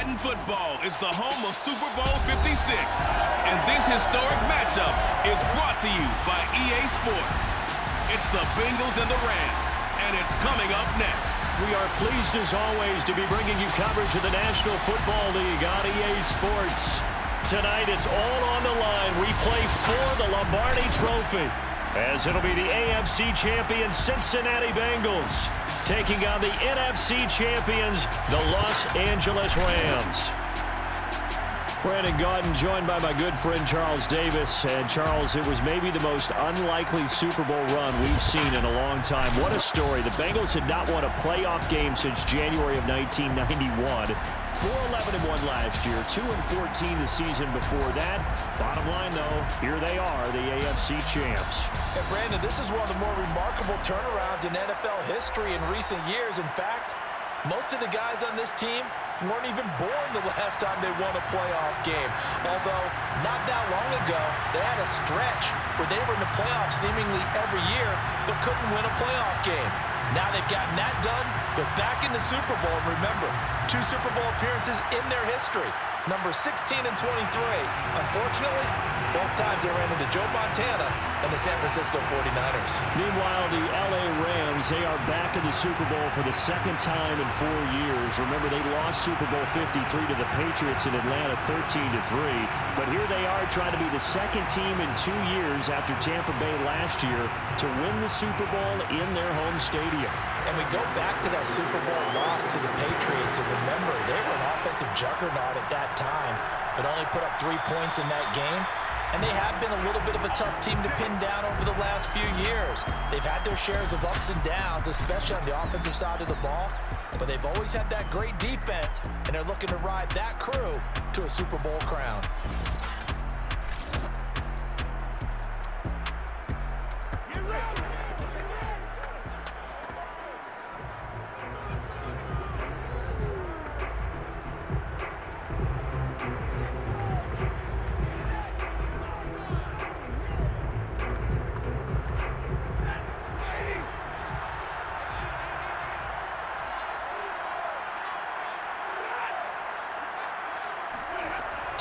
Madden football is the home of Super Bowl 56. And this historic matchup is brought to you by EA Sports. It's the Bengals and the Rams, and it's coming up next. We are pleased, as always, to be bringing you coverage of the National Football League on EA Sports. Tonight, it's all on the line. We play for the Lombardi Trophy, as it'll be the AFC champion Cincinnati Bengals taking on the NFC champions, the Los Angeles Rams. Brandon Gaudin joined by my good friend Charles Davis. And Charles, it was maybe the most unlikely Super Bowl run we've seen in a long time. What a story. The Bengals had not won a playoff game since January of 1991. 4-11-1 last year, 2-14 the season before that. Bottom line, though, here they are, the AFC champs. And Brandon, this is one of the more remarkable turnarounds in NFL history in recent years. In fact, most of the guys on this team weren't even born the last time they won a playoff game. Although, not that long ago, they had a stretch where they were in the playoffs seemingly every year, but couldn't win a playoff game. Now they've gotten that done. They're back in the Super Bowl. And remember, 2 Super Bowl appearances in their history. Number 16 and 23. Unfortunately, both times they ran into Joe Montana and the San Francisco 49ers. Meanwhile, the LA Rams, they are back in the Super Bowl for the second time in 4 years. Remember, they lost Super Bowl 53 to the Patriots in Atlanta 13-3. But here they are trying to be the second team in 2 years after Tampa Bay last year to win the Super Bowl in their home stadium. And we go back to that Super Bowl loss to the Patriots, and remember, they were an offensive juggernaut at that time, but only put up 3 points in that game. And they have been a little bit of a tough team to pin down over the last few years. They've had their shares of ups and downs, especially on the offensive side of the ball, but they've always had that great defense, and they're looking to ride that crew to a Super Bowl crown.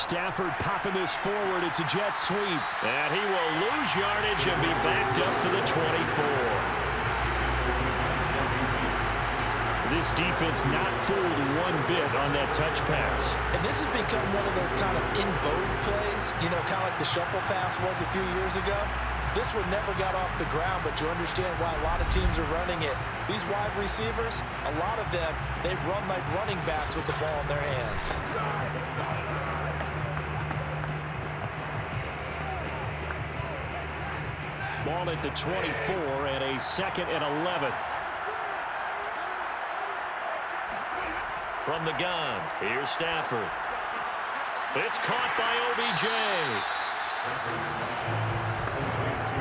Stafford popping this forward. It's a jet sweep. And he will lose yardage and be backed up to the 24. This defense not fooled one bit on that touch pass. And this has become one of those kind of in vogue plays, you know, kind of like the shuffle pass was a few years ago. This one never got off the ground, but you understand why a lot of teams are running it. These wide receivers, a lot of them, they run like running backs with the ball in their hands. Ball at the 24 and a 2nd and 11. From the gun, here's Stafford. It's caught by OBJ.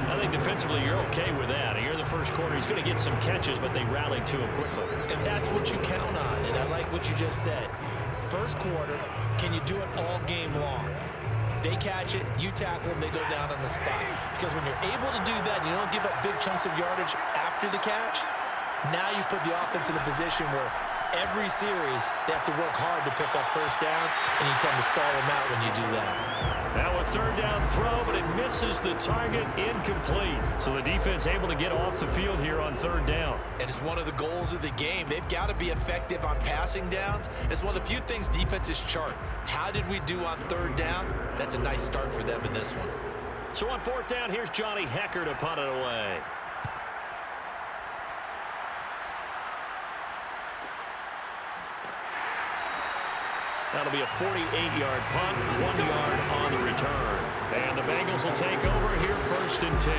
I think defensively you're okay with that. Here in the first quarter, he's going to get some catches, but they rallied to him quickly. And that's what you count on, and I like what you just said. First quarter, can you do it all game long? They catch it, you tackle them, they go down on the spot. Because when you're able to do that, and you don't give up big chunks of yardage after the catch, now you put the offense in a position where every series they have to work hard to pick up first downs, and you tend to stall them out when you do that. Now a 3rd down throw, but it misses the target, incomplete. So the defense able to get off the field here on 3rd down. And it's one of the goals of the game. They've got to be effective on passing downs. It's one of the few things defenses chart. How did we do on 3rd down? That's a nice start for them in this one. So on 4th down, here's Johnny Hecker to punt it away. That'll be a 48-yard punt, 1 yard on the return. And the Bengals will take over here 1st and 10.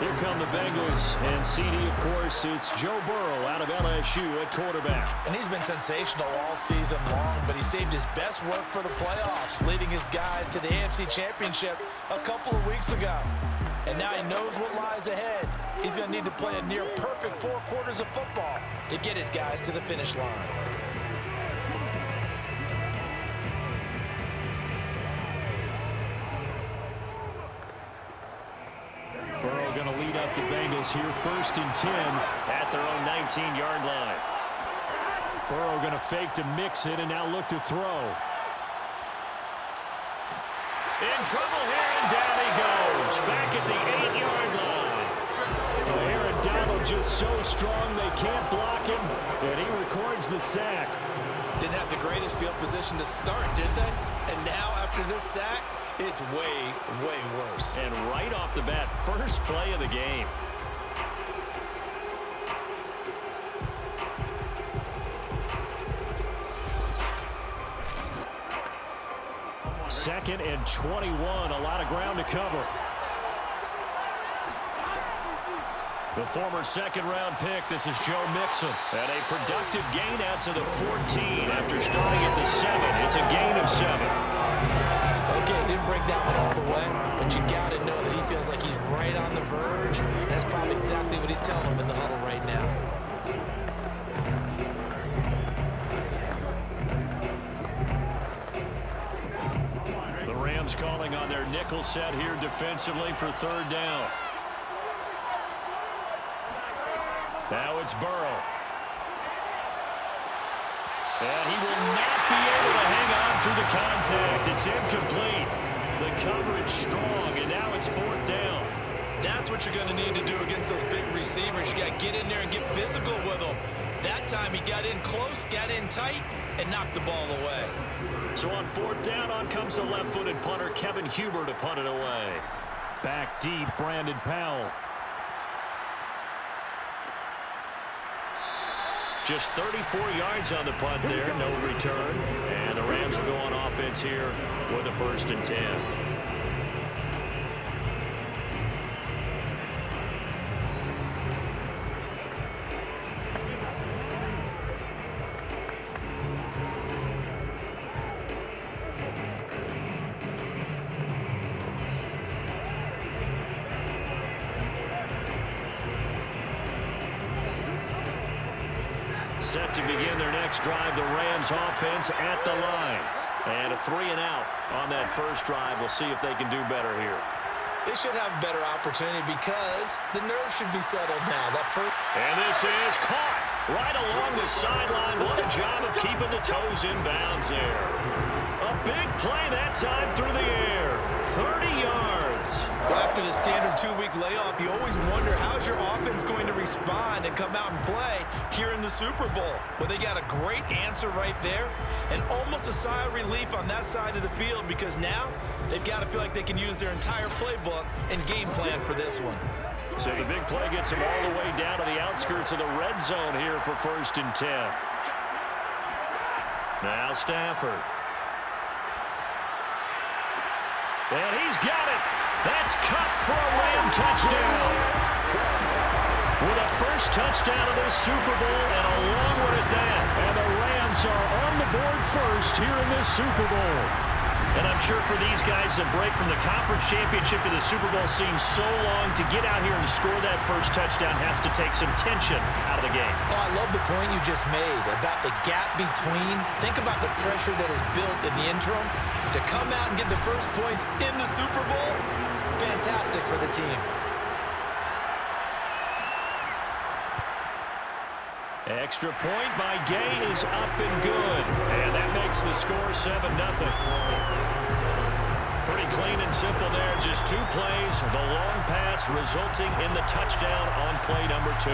Here come the Bengals, and CD, of course, it's Joe Burrow out of LSU at quarterback. And he's been sensational all season long, but he saved his best work for the playoffs, leading his guys to the AFC Championship a couple of weeks ago. And now he knows what lies ahead. He's going to need to play a near-perfect 4 quarters of football to get his guys to the finish line. Burrow going to lead up the Bengals here 1st and 10 at their own 19-yard line. Burrow going to fake to Mixon and now look to throw. In trouble here, and down he goes. Back at the 8-yard line. Well, Aaron Donald just so strong they can't block him, and he records the sack. Didn't have the greatest field position to start, did they? And now after this sack, it's way, way worse. And right off the bat, first play of the game. Second and 21, a lot of ground to cover. The former second-round pick, this is Joe Mixon. And a productive gain out to the 14 after starting at the 7. It's a gain of 7. Okay, he didn't break that one all the way, but you got to know that he feels like he's right on the verge, and that's probably exactly what he's telling him in the huddle right now. Calling on their nickel set here defensively for third down. Now it's Burrow. And he will not be able to hang on through the contact. It's incomplete. The coverage strong, and now it's fourth down. That's what you're going to need to do against those big receivers. You got to get in there and get physical with them. That time he got in close, got in tight, and knocked the ball away. So on fourth down, on comes the left-footed punter, Kevin Huber, to punt it away. Back deep, Brandon Powell. Just 34 yards on the punt there, no return. And the Rams will go on offense here with a 1st and 10. Set to begin their next drive, the Rams offense at the line. And a 3-and-out on that first drive. We'll see if they can do better here. They should have a better opportunity because the nerves should be settled now. And this is caught right along the sideline. What a job of keeping the toes in bounds there. A big play that time through the air. 30 yards. Well, after the standard 2-week layoff, you always wonder how's your offense going to respond and come out and play here in the Super Bowl. Well, they got a great answer right there and almost a sigh of relief on that side of the field because now they've got to feel like they can use their entire playbook and game plan for this one. So the big play gets them all the way down to the outskirts of the red zone here for 1st and 10. Now Stafford. And he's got it. That's cut for a Ram touchdown. With a first touchdown of this Super Bowl and a long one at that. And the Rams are on the board first here in this Super Bowl. And I'm sure for these guys, the break from the conference championship to the Super Bowl seems so long. To get out here and score that first touchdown has to take some tension out of the game. Oh, I love the point you just made about the gap between. Think about the pressure that is built in the interim. To come out and get the first points in the Super Bowl, fantastic for the team. Extra point by Gay is up and good. And that makes the score 7-0. Pretty clean and simple there. Just 2 plays. The long pass resulting in the touchdown on play number 2.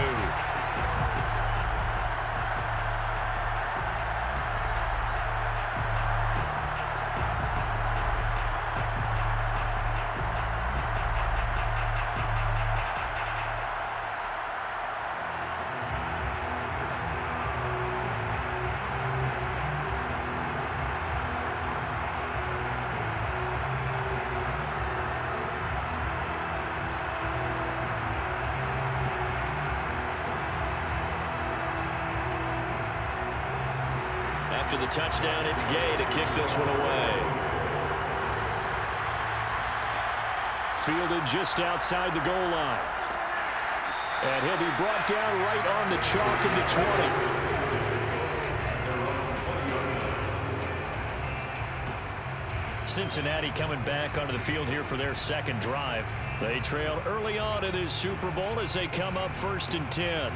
After the touchdown, it's Gay to kick this one away. Fielded just outside the goal line. And he'll be brought down right on the chalk of the 20. Cincinnati coming back onto the field here for their second drive. They trail early on in this Super Bowl as they come up 1st and 10.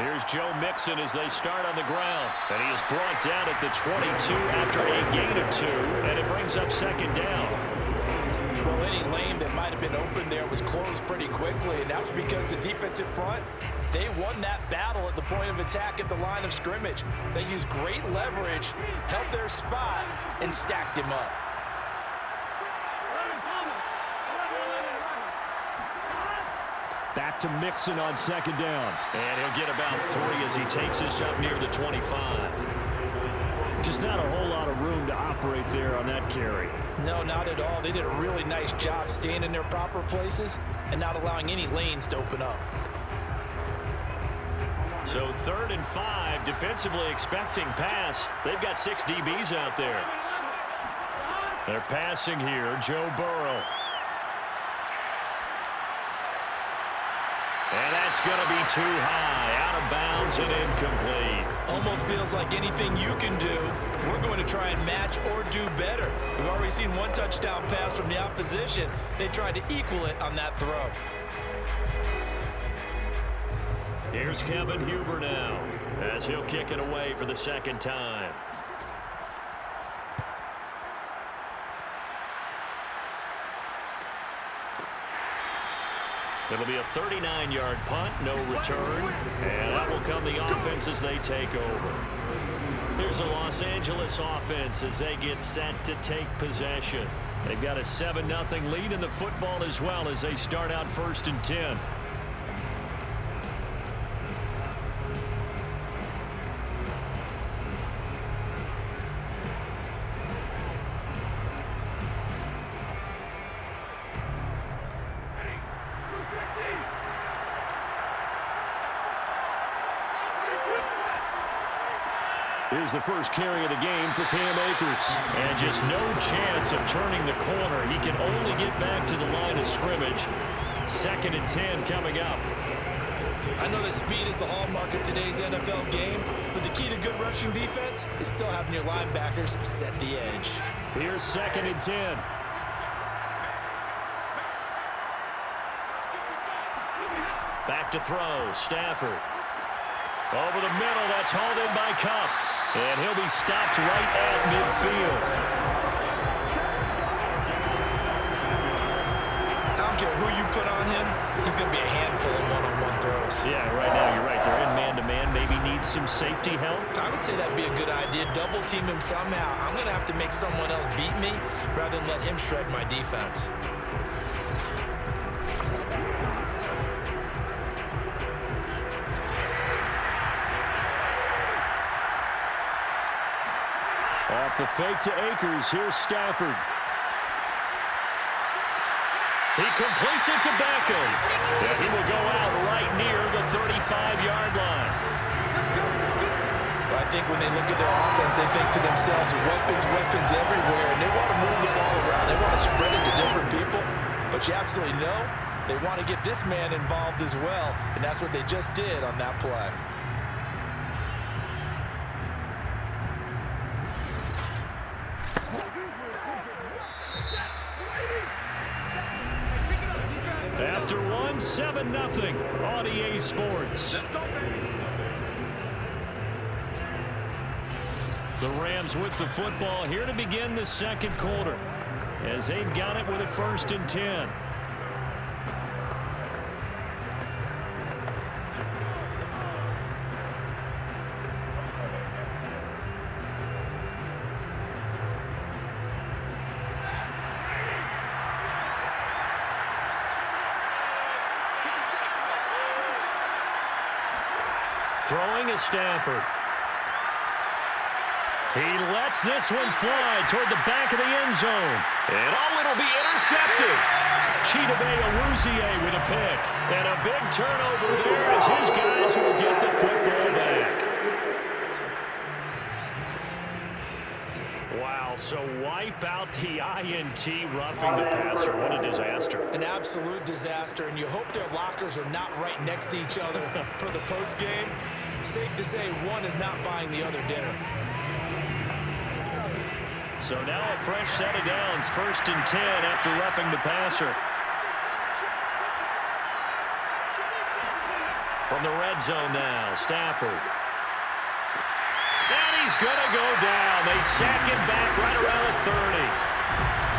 Here's Joe Mixon as they start on the ground. And he is brought down at the 22 after a gain of 2. And it brings up second down. Well, any lane that might have been open there was closed pretty quickly. And that's because the defensive front, they won that battle at the point of attack at the line of scrimmage. They used great leverage, held their spot, and stacked him up. Back to Mixon on second down. And he'll get about 3 as he takes this up near the 25. Just not a whole lot of room to operate there on that carry. No, not at all. They did a really nice job staying in their proper places and not allowing any lanes to open up. So 3rd and 5, defensively expecting pass. They've got 6 DBs out there. They're passing here, Joe Burrow. And that's going to be too high, out of bounds and incomplete. Almost feels like anything you can do, we're going to try and match or do better. We've already seen 1 touchdown pass from the opposition. They tried to equal it on that throw. Here's Kevin Huber now, as he'll kick it away for the 2nd time. It'll be a 39-yard punt, no return, and that will come the offense as they take over. Here's a Los Angeles offense as they get set to take possession. They've got a 7-0 lead in the football as well as they start out 1st and 10. Here's the first carry of the game for Cam Akers. And just no chance of turning the corner. He can only get back to the line of scrimmage. 2nd and 10 coming up. I know that speed is the hallmark of today's NFL game, but the key to good rushing defense is still having your linebackers set the edge. Here's 2nd and 10. Back to throw, Stafford. Over the middle, that's hauled in by Kupp. And he'll be stopped right at midfield. I don't care who you put on him, he's going to be a handful of one-on-one throws. Yeah, right now you're right. They're in man-to-man. Maybe need some safety help. I would say that'd be a good idea. Double team him somehow. I'm going to have to make someone else beat me rather than let him shred my defense. Off the fake to Akers, here's Stafford. He completes it to Beckham. And he will go out right near the 35-yard line. Well, I think when they look at their offense, they think to themselves, weapons everywhere, and they want to move the ball around. They want to spread it to different people. But you absolutely know they want to get this man involved as well, and that's what they just did on that play. After 7-0 on EA Sports. The Rams with the football here to begin the 2nd quarter as they've got it with a 1st and 10. Throwing is Stafford. He lets this one fly toward the back of the end zone. And it'll be intercepted. Chidobe Awuzie with a pick. And a big turnover there as his guys will get the football back. Wow, so wipe out the INT roughing the passer. What a disaster. An absolute disaster, and you hope their lockers are not right next to each other for the postgame. Safe to say one is not buying the other dinner. So now a fresh set of downs, 1st and 10 after roughing the passer. From the red zone now, Stafford. And he's going to go down. They sack him back right around the 30.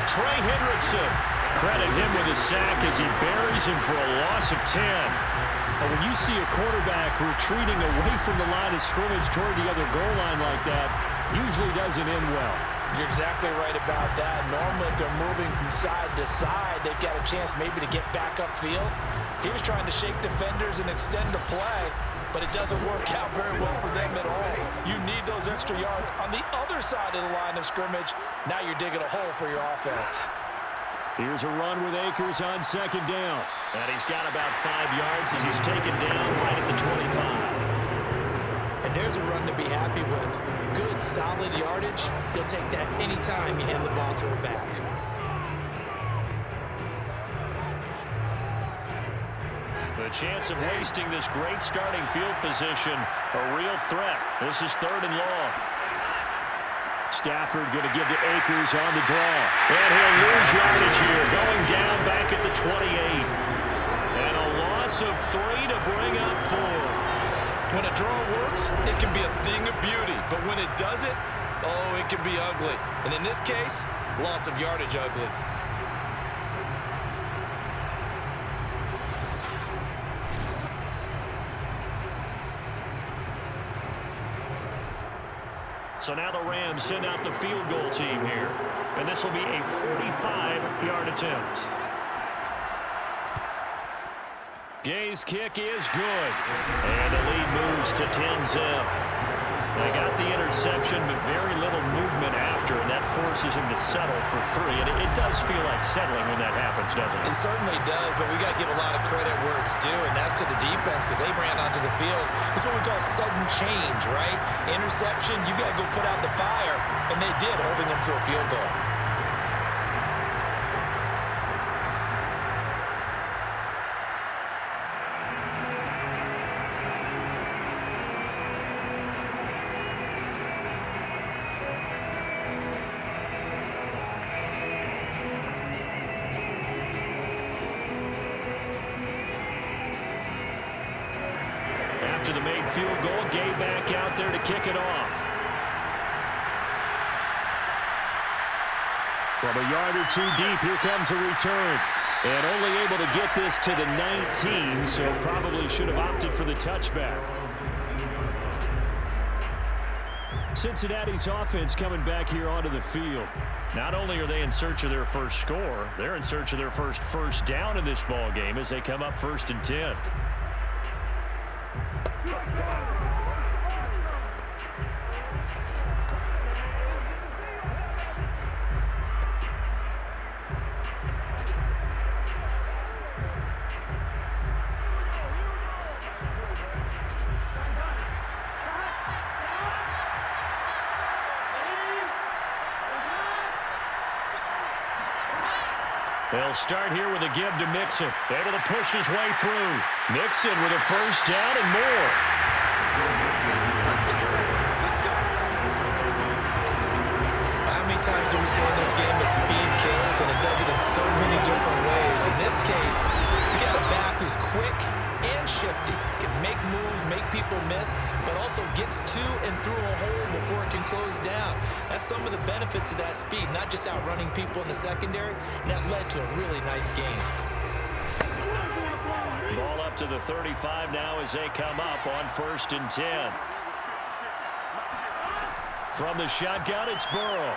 Trey Hendrickson. Credit him with a sack as he buries him for a loss of 10. When you see a quarterback retreating away from the line of scrimmage toward the other goal line like that, usually doesn't end well. You're exactly right about that. Normally, if they're moving from side to side, they've got a chance maybe to get back upfield. He was trying to shake defenders and extend the play, but it doesn't work out very well for them at all. You need those extra yards on the other side of the line of scrimmage. Now you're digging a hole for your offense. Here's a run with Akers on second down. And he's got about 5 yards as he's taken down right at the 25. And there's a run to be happy with. Good, solid yardage. He'll take that anytime you hand the ball to a back. The chance of wasting this great starting field position, a real threat. This is 3rd and long. Stafford going to give to Akers on the draw. And he'll lose yardage here, going down back at the 28. And a loss of 3 to bring up 4. When a draw works, it can be a thing of beauty. But when it doesn't, oh, it can be ugly. And in this case, loss of yardage ugly. So now the Rams send out the field goal team here. And this will be a 45-yard attempt. Gay's kick is good. And the lead moves to 10-zip. They got the interception, but very little movement after, and that forces him to settle for 3. And it does feel like settling when that happens, doesn't it? It certainly does, but we got to give a lot of credit where it's due, and that's to the defense because they ran onto the field. This is what we call sudden change, right? Interception, you got to go put out the fire, and they did, holding them to a field goal. After the made field goal, Gay back out there to kick it off. From a yard or 2 deep, here comes a return. And only able to get this to the 19, so probably should have opted for the touchback. Cincinnati's offense coming back here onto the field. Not only are they in search of their first score, they're in search of their first down in this ball game as they come up 1st and 10. They'll start here with a give to Mixon. Able to push his way through. Mixon with a first down and more. How many times do we say in this game that speed kills, and it does it in so many different ways? In this case, you got a back who's quick and shifty, can make moves, make people miss, but also gets to and through a hole before it can close down. That's some of the benefits of that speed, not just outrunning people in the secondary, and that led to a really nice game. Ball up to the 35 now as they come up on 1st and 10. From the shotgun, it's Burrow.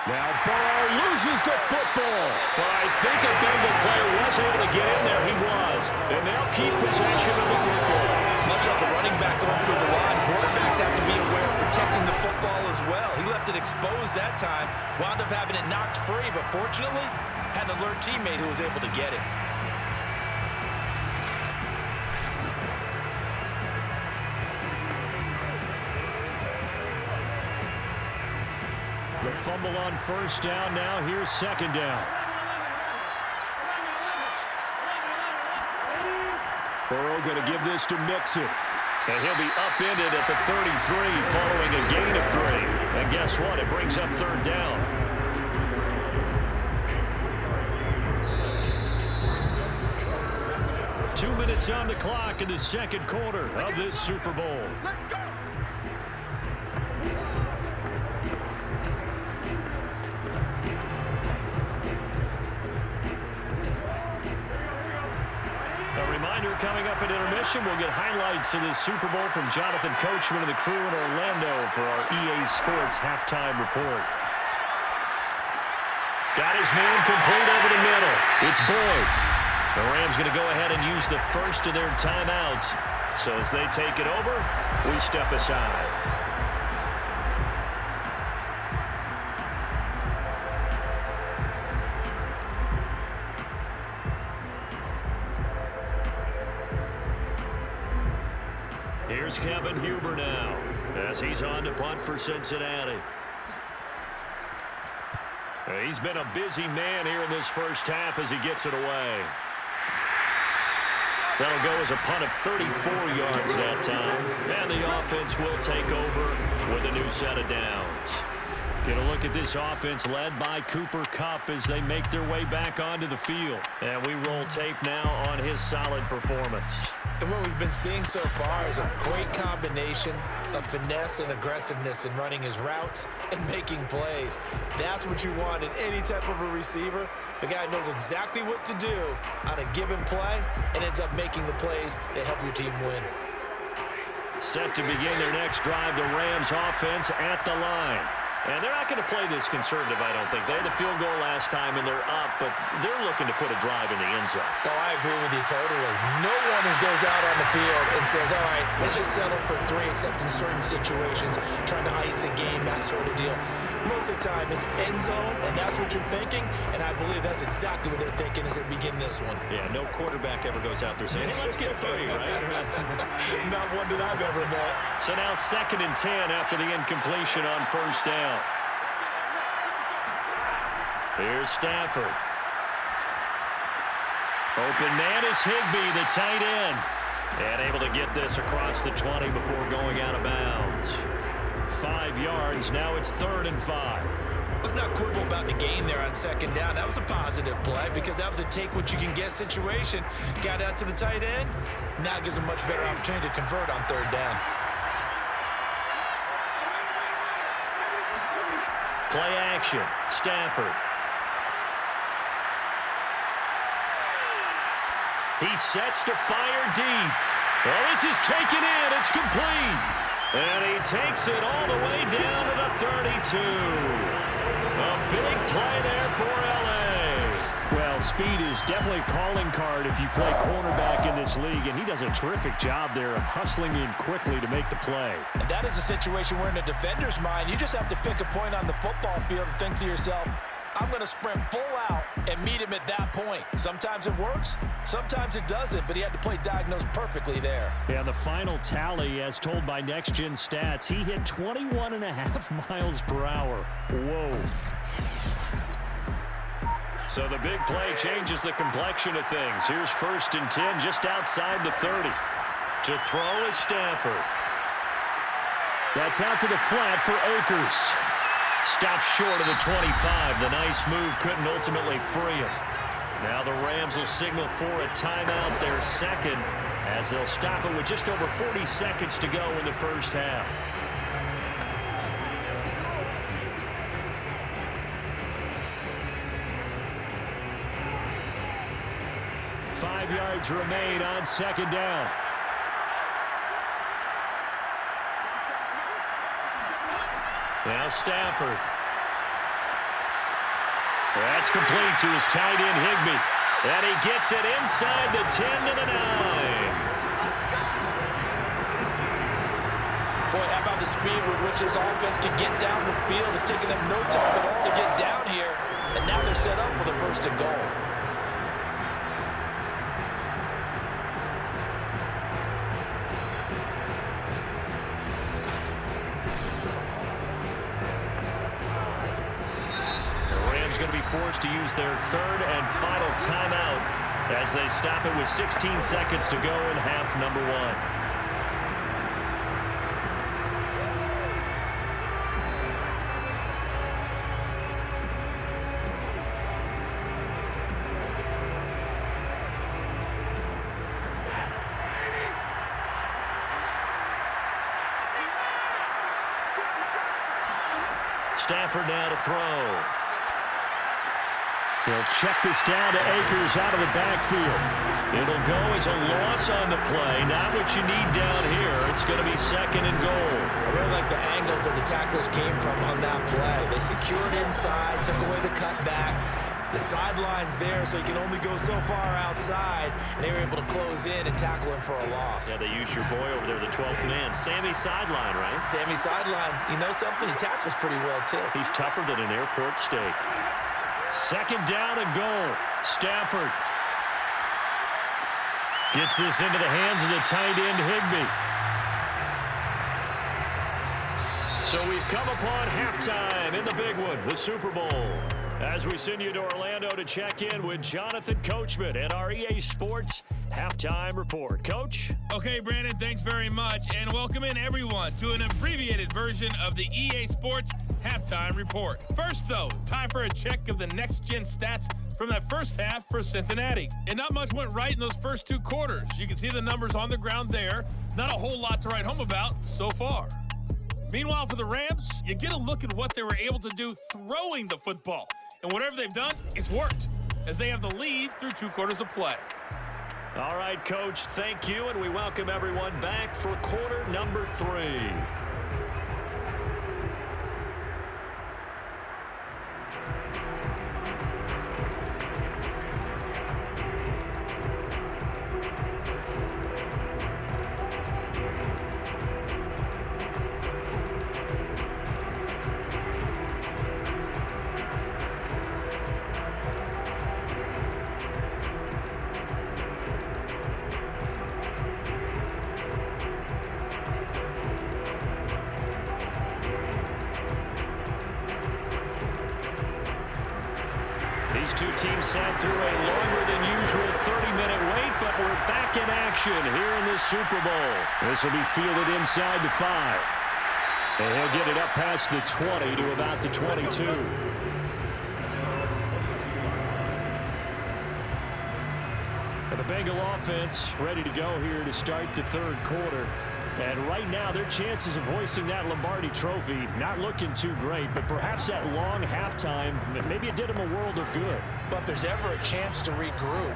Now Burrow loses the football. But I think a Bengal player was able to get in there. He was. And they'll keep possession of the football. Much like a running back going through the line, quarterbacks have to be aware of protecting the football as well. He left it exposed that time, wound up having it knocked free, but fortunately, had an alert teammate who was able to get it. The fumble on 1st down. Now here's 2nd down. Burrow going to give this to Mixon. And he'll be upended at the 33 following a gain of 3. And guess what? It brings up 3rd down. minutes on the clock in the second quarter of this Super Bowl. Let's go! A reminder coming up at intermission, we'll get highlights of this Super Bowl from Jonathan Coachman and the crew in Orlando for our EA Sports halftime report. Got his man complete over the middle. It's Boyd. The Rams going to go ahead and use the first of their timeouts. So as they take it over, we step aside. Here's Kevin Huber now as he's on to punt for Cincinnati. He's been a busy man here in this first half as he gets it away. That'll go as a punt of 34 yards that time. And the offense will take over with a new set of downs. Get a look at this offense led by Cooper Kupp as they make their way back onto the field. And we roll tape now on his solid performance. And what we've been seeing so far is a great combination of finesse and aggressiveness in running his routes and making plays. That's what you want in any type of a receiver. The guy knows exactly what to do on a given play and ends up making the plays that help your team win. Set to begin their next drive, the Rams offense at the line. And they're not going to play this conservative, I don't think. They had the field goal last time, and they're up, but they're looking to put a drive in the end zone. Oh, I agree with you totally. No one goes out on the field and says, all right, let's just settle for 3, except in certain situations, trying to ice a game, that sort of deal. Most of the time, it's end zone, and that's what you're thinking, and I believe that's exactly what they're thinking as they begin this one. Yeah, no quarterback ever goes out there saying, hey, let's get 3, right? Not one that I've ever met. So now 2nd and 10 after the incompletion on first down. Here's Stafford. Open man is Higbee, the tight end. And able to get this across the 20 before going out of bounds. 5 yards, now it's 3rd and 5. Let's not quibble about the gain there on 2nd down. That was a positive play because that was a take-what-you-can-get situation. Got out to the tight end. Now it gives a much better opportunity to convert on 3rd down. Play action, Stafford. He sets to fire deep. Well, this is taken in. It's complete. And he takes it all the way down to the 32. A big play there for L.A. Well, speed is definitely a calling card if you play cornerback in this league, and he does a terrific job there of hustling in quickly to make the play. And that is a situation where in a defender's mind, you just have to pick a point on the football field and think to yourself, I'm going to sprint full out and meet him at that point. Sometimes it works, sometimes it doesn't, but he had to play diagnosed perfectly there. Yeah, the final tally, as told by Next Gen Stats, he hit 21.5 miles per hour. Whoa. So the big play changes the complexion of things. Here's 1st and 10 just outside the 30. To throw is Stafford. That's out to the flat for Akers. Stops short of the 25. The nice move couldn't ultimately free him. Now the Rams will signal for a timeout, their 2nd, as they'll stop it with just over 40 seconds to go in the first half. Five yards remain on 2nd down. Now Stafford. That's complete to his tight end, Higbee. And he gets it inside the 10 to the 9. Boy, how about the speed with which this offense can get down the field? It's taken them no time at all to get down here. And now they're set up for the 1st and goal. Going to be forced to use their 3rd and final timeout as they stop it with 16 seconds to go in half number 1. Stafford now to throw. They'll check this down to Akers out of the backfield. It'll go as a loss on the play. Not what you need down here. It's going to be 2nd and goal. I really like the angles that the tacklers came from on that play. They secured inside, took away the cutback. The sideline's there, so you can only go so far outside, and they were able to close in and tackle him for a loss. Yeah, they used your boy over there, the 12th man. Sammy sideline, right? Sammy sideline. You know something? He tackles pretty well, too. He's tougher than an airport steak. 2nd down and goal. Stafford gets this into the hands of the tight end, Higbee. So we've come upon halftime in the big one, the Super Bowl. As we send you to Orlando to check in with Jonathan Coachman and our EA Sports halftime report. Coach? Okay, Brandon, thanks very much. And welcome in, everyone, to an abbreviated version of the EA Sports halftime report. First, though, time for a check of the next-gen stats from that first half for Cincinnati. And not much went right in those first 2 quarters. You can see the numbers on the ground there. Not a whole lot to write home about so far. Meanwhile, for the Rams, you get a look at what they were able to do throwing the football. And whatever they've done, it's worked, as they have the lead through 2 quarters of play. All right, Coach, thank you, and we welcome everyone back for quarter number 3. These 2 teams sat through a longer than usual 30-minute wait, but we're back in action here in this Super Bowl. This will be fielded inside the 5. And he'll get it up past the 20 to about the 22. And the Bengal offense ready to go here to start the 3rd quarter. And right now, their chances of hoisting that Lombardi trophy not looking too great, but perhaps that long halftime, maybe it did them a world of good. But if there's ever a chance to regroup,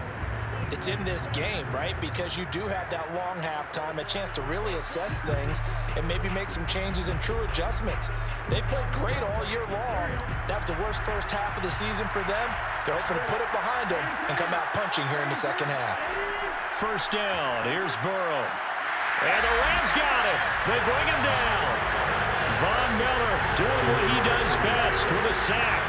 it's in this game, right? Because you do have that long halftime, a chance to really assess things and maybe make some changes and true adjustments. They played great all year long. That was the worst first half of the season for them. They're hoping to put it behind them and come out punching here in the 2nd half. 1st down, here's Burrow. And the Rams got it. They bring him down. Von Miller doing what he does best with a sack.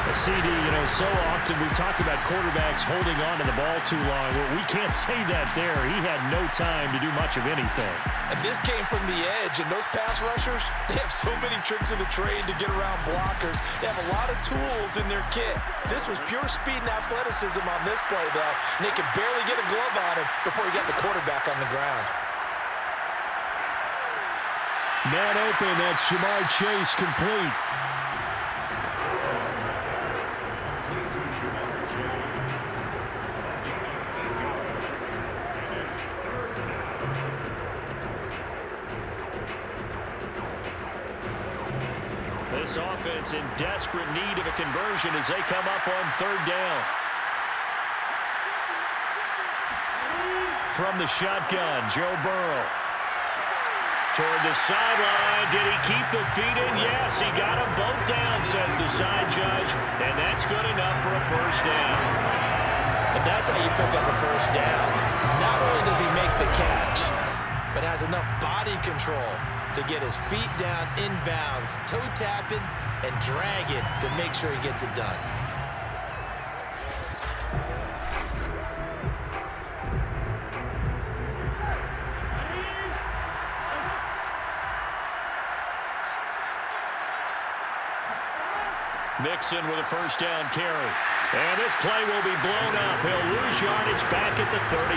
A CD, so often we talk about quarterbacks holding on to the ball too long. Well, we can't say that there. He had no time to do much of anything. And this came from the edge, and those pass rushers, they have so many tricks of the trade to get around blockers. They have a lot of tools in their kit. This was pure speed and athleticism on this play, though, and they could barely get a glove on him before he got the quarterback on the ground. Man open, that's Jamar Chase complete. This offense in desperate need of a conversion as they come up on 3rd down. From the shotgun, Joe Burrow. Toward the sideline. Did he keep the feet in? Yes, he got them both down, says the side judge. And that's good enough for a 1st down. And that's how you pick up a 1st down. Not only does he make the catch, but has enough body control to get his feet down inbounds, toe tapping and dragging to make sure he gets it done. Mixon with a 1st down carry. And this play will be blown up. He'll lose yardage back at the 38.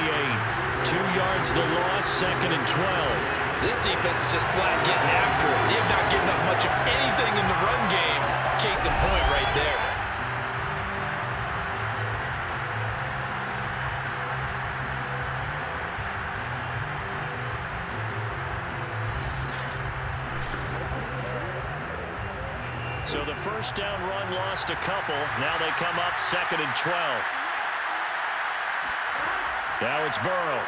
2 yards the loss, 2nd and 12. This defense is just flat getting after it. They have not given up much of anything in the run game. Case in point right there. So the first down run lost a couple. Now they come up 2nd and 12. Now it's Burrow.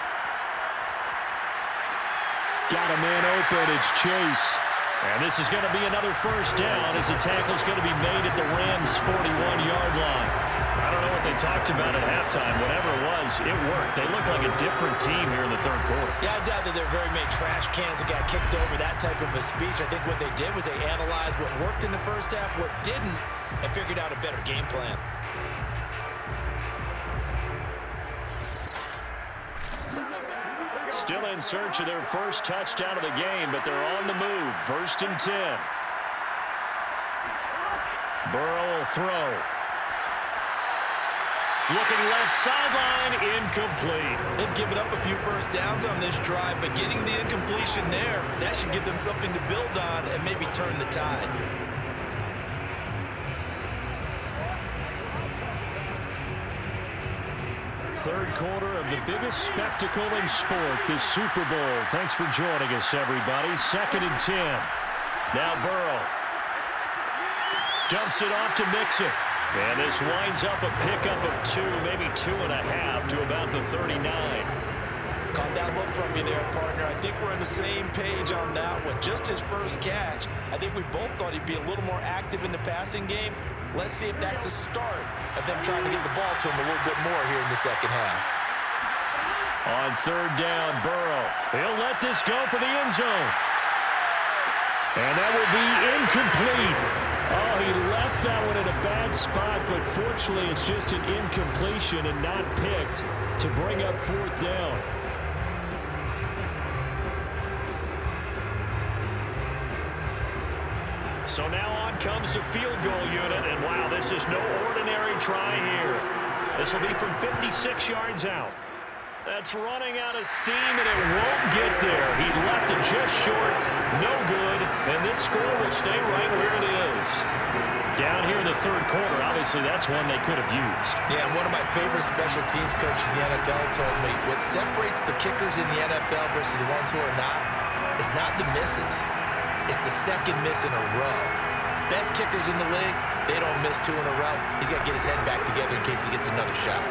Got a man open. It's Chase. And this is going to be another first down as the tackle's going to be made at the Rams' 41-yard line. I don't know what they talked about at halftime. Whatever it was, it worked. They look like a different team here in the third quarter. Yeah, I doubt that there are very many trash cans that got kicked over, that type of a speech. I think what they did was they analyzed what worked in the first half, what didn't, and figured out a better game plan. Still in search of their first touchdown of the game, but they're on the move. 1st and 10. Burrow will throw. Looking left sideline, incomplete. They've given up a few first downs on this drive, but getting the incompletion there, that should give them something to build on and maybe turn the tide. Third quarter of the biggest spectacle in sport, the Super Bowl. Thanks for joining us, everybody. 2nd and 10. Now Burrow. Dumps it off to Mixon. And this winds up a pickup of 2, maybe 2.5 to about the 39. Caught that look from you there, partner. I think we're on the same page on that one. Just his first catch. I think we both thought he'd be a little more active in the passing game. Let's see if that's the start of them trying to get the ball to him a little bit more here in the second half. On 3rd down, Burrow. He'll let this go for the end zone. And that will be incomplete. Oh, he left that one in a bad spot, but fortunately it's just an incompletion and not picked to bring up 4th down. So now on comes the field goal unit, and wow, this is no ordinary try here. This will be from 56 yards out. That's running out of steam, and it won't get there. He left it just short, no good, and this score will stay right where it is. Down here in the third quarter, obviously that's one they could have used. Yeah, and one of my favorite special teams coaches in the NFL told me what separates the kickers in the NFL versus the ones who are not is not the misses. It's the second miss in a row. Best kickers in the league, they don't miss 2 in a row. He's got to get his head back together in case he gets another shot.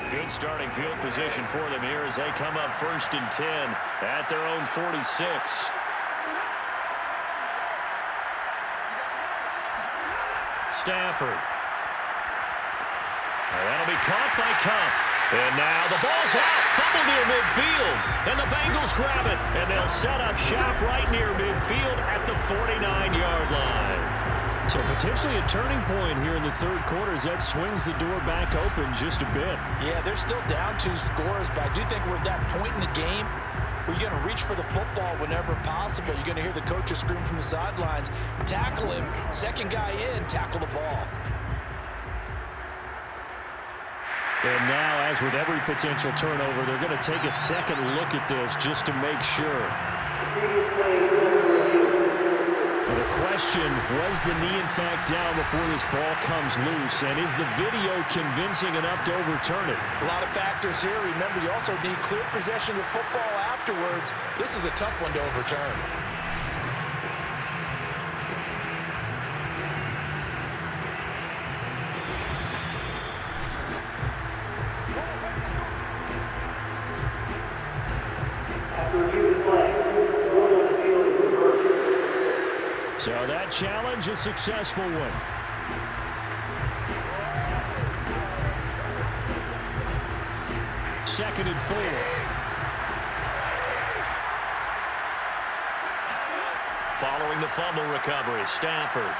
Good starting field position for them here as they come up 1st and 10 at their own 46. Stafford. That'll be caught by Cup. And now the ball's out. Fumble near midfield. And the Bengals grab it. And they'll set up shop right near midfield at the 49-yard line. So potentially a turning point here in the third quarter as that swings the door back open just a bit. Yeah, they're still down 2 scores, but I do think we're at that point in the game where you're going to reach for the football whenever possible. You're going to hear the coaches scream from the sidelines, tackle him, second guy in, tackle the ball. And now, as with every potential turnover, they're going to take a second look at this just to make sure. The question, was the knee in fact down before this ball comes loose? And is the video convincing enough to overturn it? A lot of factors here. Remember, you also need clear possession of the football afterwards. This is a tough one to overturn. So that challenge, a successful one. Second and 4. Following the fumble recovery, Stafford.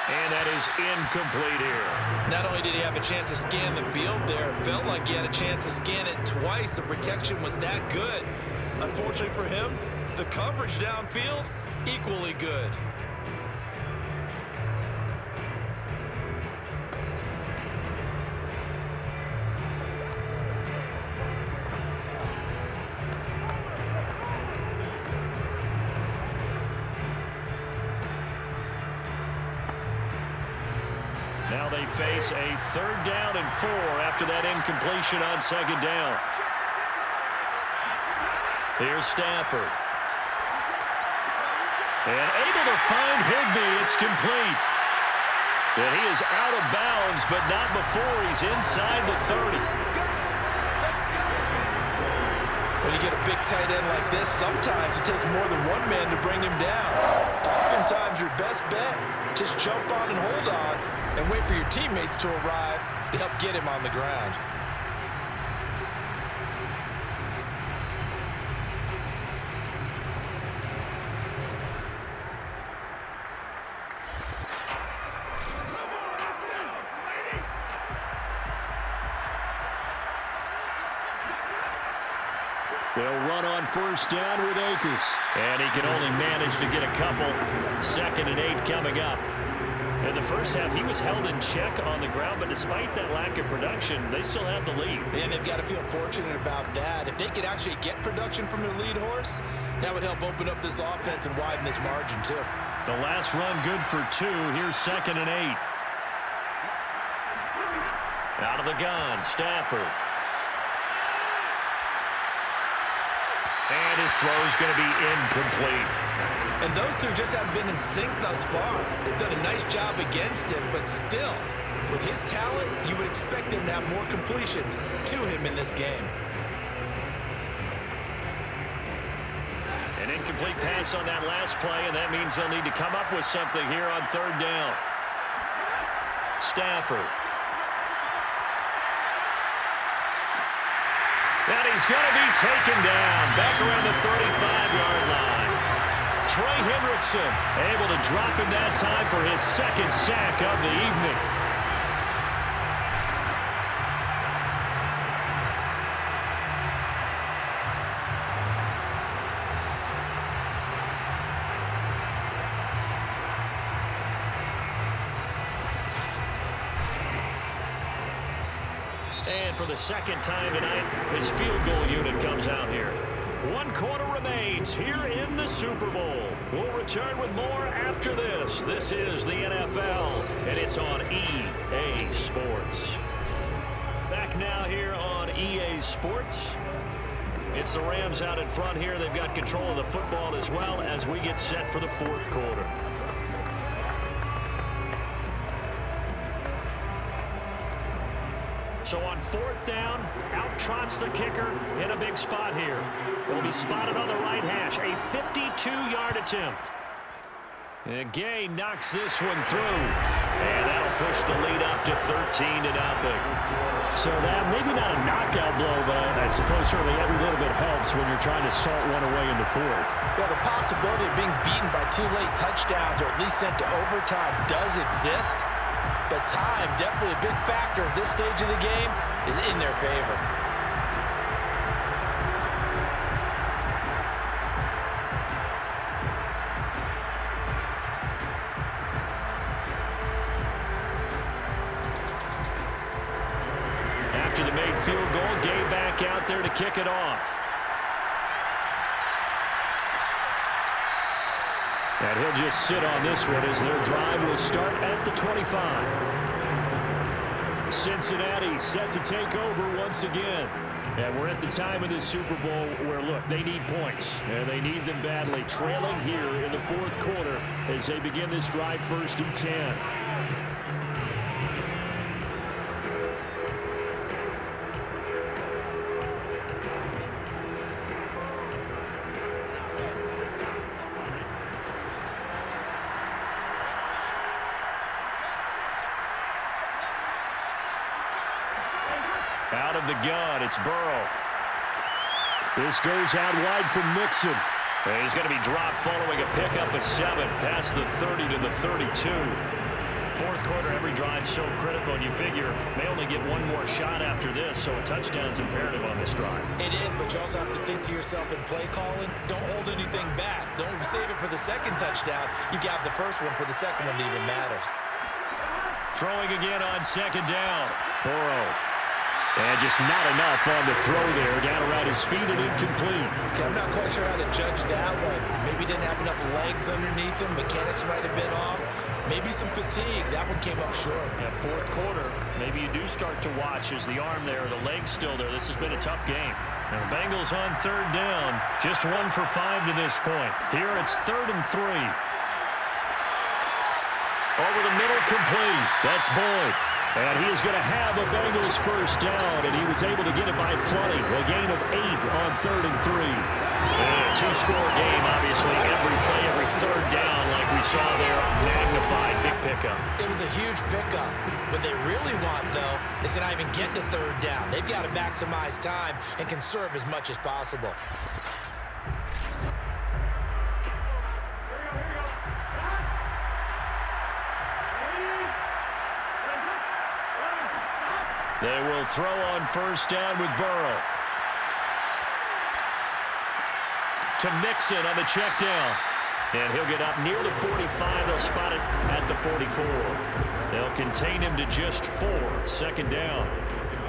And that is incomplete here. Not only did he have a chance to scan the field there, it felt like he had a chance to scan it twice. The protection was that good. Unfortunately for him, the coverage downfield, equally good. Now they face a 3rd down and 4 after that incompletion on 2nd down. Here's Stafford. And able to find Higbee. It's complete. And he is out of bounds, but not before he's inside the 30. When you get a big tight end like this, sometimes it takes more than one man to bring him down. Oftentimes, your best bet, just jump on and hold on and wait for your teammates to arrive to help get him on the ground. They'll run on 1st down with Akers. And he can only manage to get a couple. 2nd and 8 coming up. In the first half, he was held in check on the ground, but despite that lack of production, they still have the lead. And they've got to feel fortunate about that. If they could actually get production from their lead horse, that would help open up this offense and widen this margin, too. The last run good for 2. Here's 2nd and 8. Out of the gun, Stafford. And his throw is going to be incomplete. And those two just haven't been in sync thus far. They've done a nice job against him, but still, with his talent, you would expect him to have more completions to him in this game. An incomplete pass on that last play, and that means they'll need to come up with something here on 3rd down. Stafford. And he's going to be taken down back around the 35-yard line. Trey Hendrickson able to drop him that time for his 2nd sack of the evening. And for the 2nd time tonight, his field goal unit comes out here. 1 quarter remains here in the Super Bowl. We'll return with more after this. This is the NFL, and it's on EA Sports. Back now here on EA Sports. It's the Rams out in front here. They've got control of the football as well as we get set for the 4th quarter. So on 4th down, out trots the kicker in a big spot here. He'll be spotted on the right hash. A 52-yard attempt. And Gay knocks this one through. And that'll push the lead up to 13-0. So that, maybe not a knockout blow, but I suppose certainly every little bit helps when you're trying to salt one away in the 4th. Well, the possibility of being beaten by 2 late touchdowns or at least sent to overtime does exist. But time, definitely a big factor at this stage of the game, is in their favor. After the made field goal, Gay back out there to kick it off. And he'll just sit on this one as their drive will start at the 25. Cincinnati set to take over once again. And we're at the time of this Super Bowl where, look, they need points. And they need them badly. Trailing here in the 4th quarter as they begin this drive 1st and 10. Out of the gun, it's Burrow. This goes out wide from Mixon. And he's going to be dropped following a pickup of 7 past the 30 to the 32. 4th quarter, every drive so critical, and you figure they only get one more shot after this, so a touchdown's imperative on this drive. It is, but you also have to think to yourself in play calling, don't hold anything back. Don't save it for the 2nd touchdown. You got the 1st one for the 2nd one to even matter. Throwing again on 2nd down. Burrow. And just not enough on the throw there. Down around his feet and incomplete. I'm not quite sure how to judge that one. Maybe didn't have enough legs underneath him. Mechanics might have been off. Maybe some fatigue. That one came up short. Yeah, fourth quarter, maybe you do start to watch as the arm there, the leg's still there. This has been a tough game. Now the Bengals on third down. Just 1 for 5 to this point. Here it's 3rd and 3. Over the middle, complete. That's Boyd. And he is going to have a Bengals first down, and he was able to get it by plenty. A gain of 8 on 3rd and 3. And a two-score game, obviously. Every play, every third down, like we saw there, magnified. Big pickup. It was a huge pickup. What they really want, though, is to not even get to third down. They've got to maximize time and conserve as much as possible. They will throw on first down with Burrow. To Mixon on the check down. And he'll get up near the 45. They'll spot it at the 44. They'll contain him to just 4. 2nd down.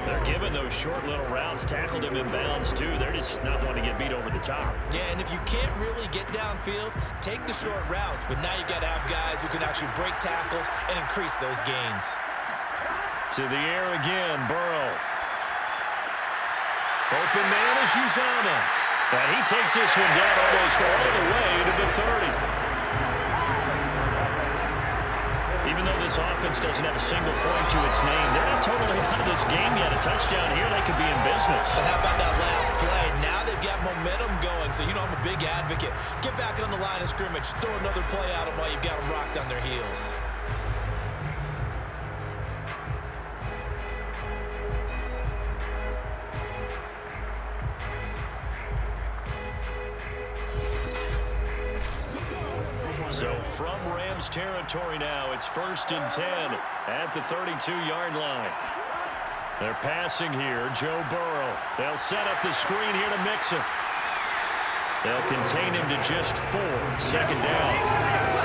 They're giving those short little routes. Tackled him in bounds, too. They're just not wanting to get beat over the top. Yeah, and if you can't really get downfield, take the short routes. But now you've got to have guys who can actually break tackles and increase those gains. To the air again, Burrow. Open man is Uzama. And he takes this one down almost all the way to the 30. Even though this offense doesn't have a single point to its name, they're not totally out of this game yet. A touchdown here, they could be in business. And how about that last play? Now they've got momentum going, so you know I'm a big advocate. Get back on the line of scrimmage. Throw another play at them while you've got them rocked on their heels. So from Rams territory now, it's 1st and 10 at the 32-yard line. They're passing here, Joe Burrow. They'll set up the screen here to Mixon. They'll contain him to just 4. 2nd down.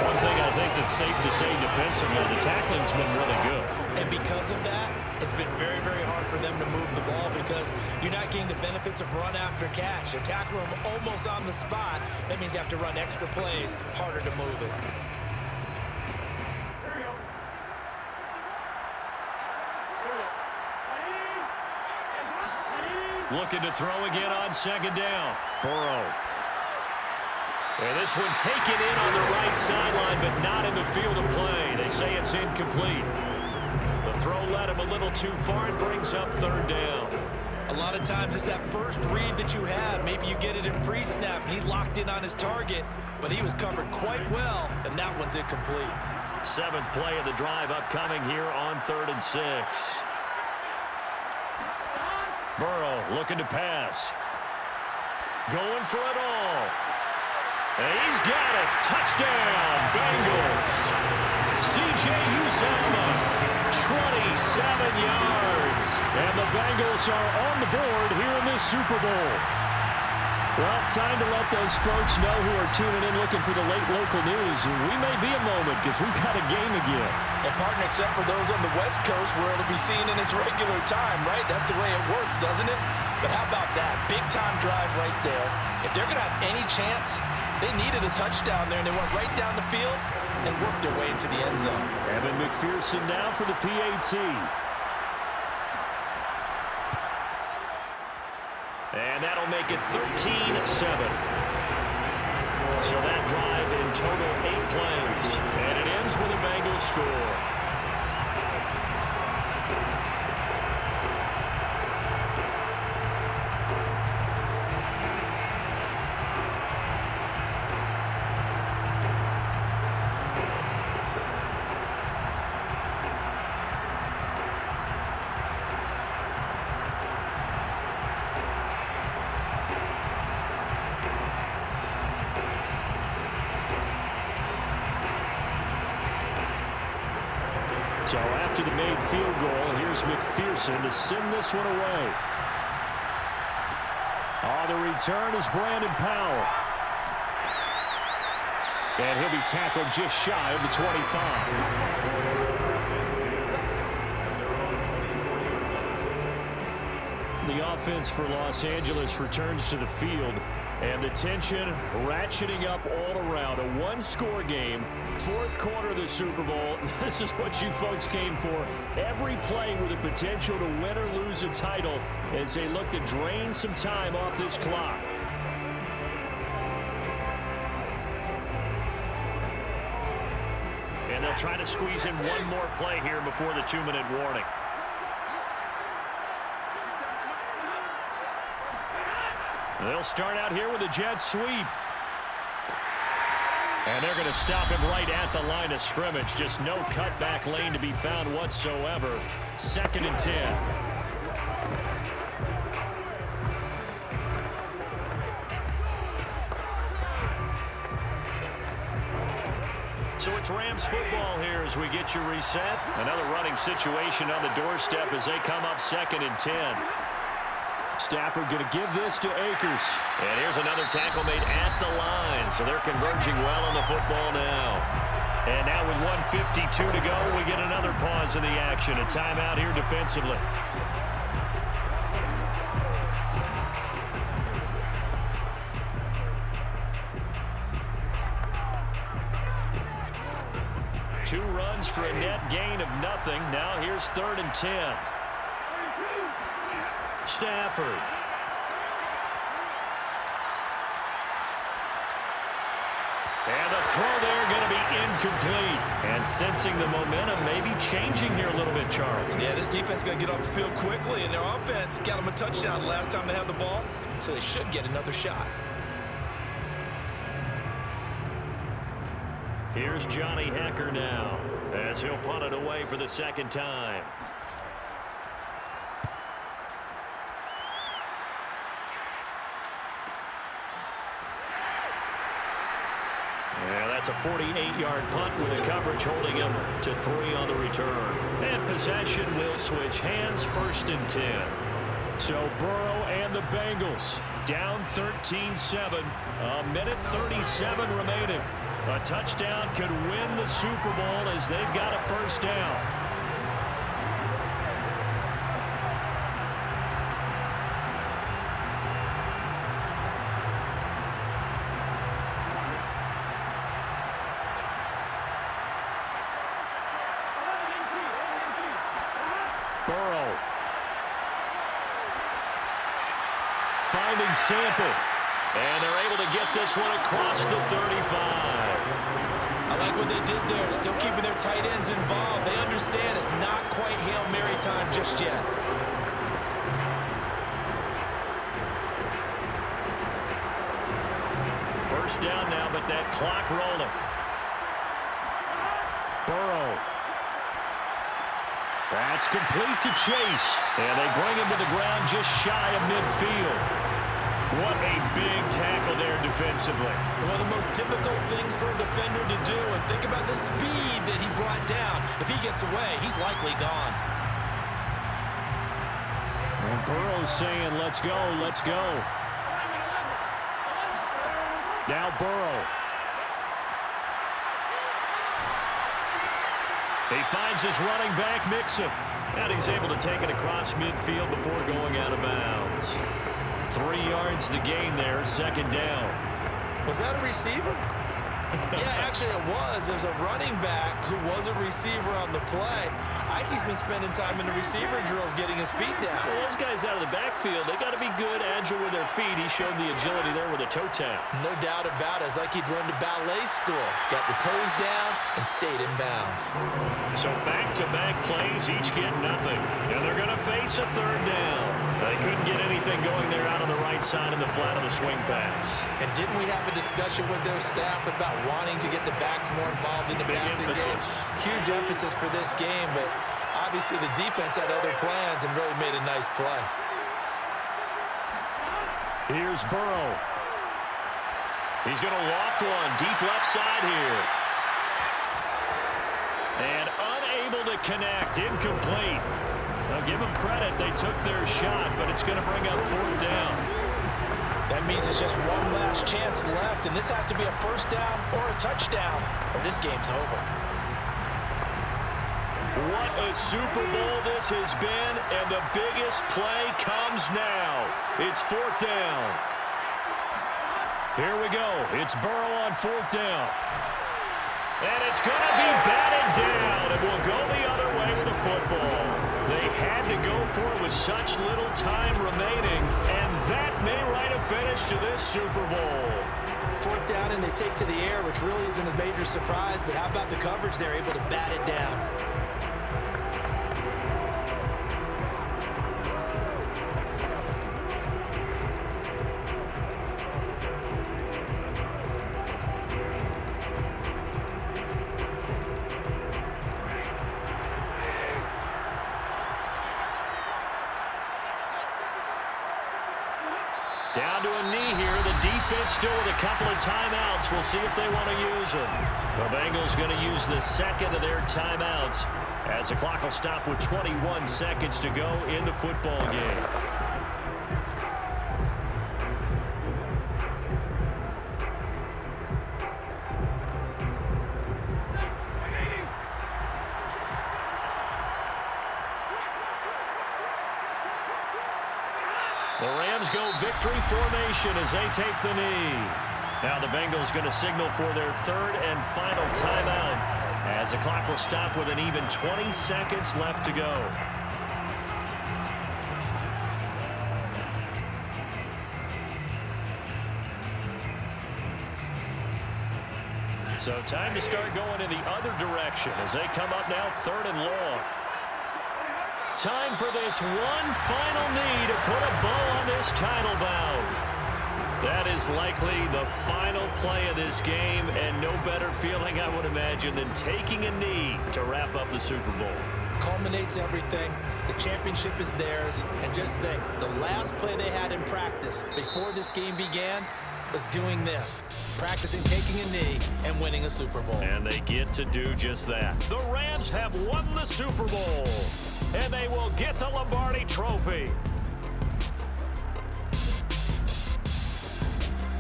One thing I think that's safe to say defensively, the tackling's been really good. And because of that, it's been very, very hard for them to move the ball because you're not getting the benefits of run after catch. They're tackling them almost on the spot. That means you have to run extra plays, harder to move it. Looking to throw again on 2nd down. Burrow. And this one taken in on the right sideline, but not in the field of play. They say it's incomplete. The throw led him a little too far and brings up 3rd down. A lot of times it's that first read that you had. Maybe you get it in pre-snap. He locked in on his target, but he was covered quite well, and that one's incomplete. 7th play of the drive upcoming here on 3rd and 6. Burrow looking to pass. Going for it all. And he's got it. Touchdown, Bengals. C.J. Uzama, 27 yards. And the Bengals are on the board here in this Super Bowl. Well, time to let those folks know who are tuning in looking for the late local news. We may be a moment because we've got a game again. And partner, except for those on the West Coast where it'll be seen in its regular time, right? That's the way it works, doesn't it? But how about that? Big-time drive right there. If they're going to have any chance, they needed a touchdown there, and they went right down the field and worked their way into the end zone. Evan McPherson now for the PAT. And that'll make it 13-7. So that drive in total 8 plays. And it ends with a Bengals score. So after the made field goal, here's McPherson to send this one away. On the return is Brandon Powell. And he'll be tackled just shy of the 25. The offense for Los Angeles returns to the field, and the tension ratcheting up all around. A one-score game, fourth quarter of the Super Bowl. This is what you folks came for. Every play with the potential to win or lose a title as they look to drain some time off this clock. And they'll try to squeeze in one more play here before the 2-minute warning. They'll start out here with a jet sweep. And they're going to stop him right at the line of scrimmage. Just no cutback lane to be found whatsoever. 2nd and 10. So it's Rams football here as we get you reset. Another running situation on the doorstep as they come up 2nd and 10. Stafford going to give this to Akers. And here's another tackle made at the line. So they're converging well on the football now. And now with 1:52 to go, we get another pause in the action. A timeout here defensively. Two runs for a net gain of nothing. Now here's 3rd and 10. Stafford. And the throw there going to be incomplete. And sensing the momentum maybe changing here a little bit, Charles. Yeah, this defense is going to get off the field quickly, and their offense got them a touchdown last time they had the ball, so they should get another shot. Here's Johnny Hacker now as he'll punt it away for the 2nd time. Yeah, that's a 48-yard punt with the coverage holding him to 3 on the return. And possession will switch hands, 1st and 10. So Burrow and the Bengals down 13-7. A minute 37 remaining. A touchdown could win the Super Bowl as they've got a 1st down. Burrow. Finding Sample. And they're able to get this one across the 35. I like what they did there, still keeping their tight ends involved. They understand it's not quite Hail Mary time just yet. First down now, but that clock rolling. Burrow. That's complete to Chase. And they bring him to the ground just shy of midfield. What a big tackle there defensively. One of the most difficult things for a defender to do, and think about the speed that he brought down. If he gets away, he's likely gone. And Burrow's saying, let's go, let's go. Now Burrow. He finds his running back, Mixon. And he's able to take it across midfield before going out of bounds. 3 yards the gain there, 2nd down. Was that a receiver? Yeah, actually it was. There's a running back who was a receiver on the play. Ike's been spending time in the receiver drills getting his feet down. Well, those guys out of the backfield, they got to be good, agile with their feet. He showed the agility there with a toe tap. No doubt about it. It's like he'd run to ballet school. Got the toes down and stayed in bounds. So back-to-back plays, each get nothing. And they're going to face a 3rd down. They couldn't get anything going there out on the right side in the flat of the swing pass. And didn't we have a discussion with their staff about wanting to get the backs more involved in the passing game? Huge emphasis for this game, but obviously the defense had other plans and really made a nice play. Here's Burrow. He's going to loft one deep left side here. And unable to connect, incomplete. Now give them credit, they took their shot, but it's going to bring up 4th down. That means it's just one last chance left, and this has to be a 1st down or a touchdown, or this game's over. What a Super Bowl this has been, and the biggest play comes now. It's 4th down. Here we go. It's Burrow on 4th down. And it's going to be batted down, and we'll go the other way with the football. They had to go for it with such little time remaining, and that may write a finish to this Super Bowl. 4th down, and they take to the air, which really isn't a major surprise, but how about the coverage? They're able to bat it down. Down to a knee here. The defense still with a couple of timeouts. We'll see if they want to use them. The Bengals going to use the second of their timeouts as the clock will stop with 21 seconds to go in the football game. The Rams go victory formation as they take the knee. Now the Bengals going to signal for their 3rd and final timeout as the clock will stop with an even 20 seconds left to go. So time to start going in the other direction as they come up now 3rd and long. Time for this one final knee to put a bow on this title bout. That is likely the final play of this game, and no better feeling, I would imagine, than taking a knee to wrap up the Super Bowl. Culminates everything. The championship is theirs. And just think, the last play they had in practice before this game began was doing this, practicing taking a knee and winning a Super Bowl. And they get to do just that. The Rams have won the Super Bowl, and they will get the Lombardi Trophy.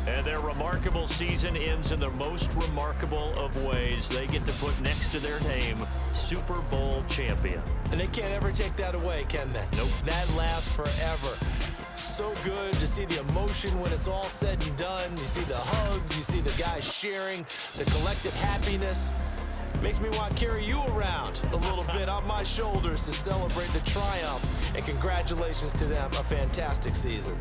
And their remarkable season ends in the most remarkable of ways. They get to put next to their name, Super Bowl champion. And they can't ever take that away, can they? Nope. That lasts forever. So good to see the emotion when it's all said and done. You see the hugs, you see the guys sharing, the collective happiness. Makes me want to carry you around a little bit on my shoulders to celebrate the triumph. And congratulations to them, a fantastic season.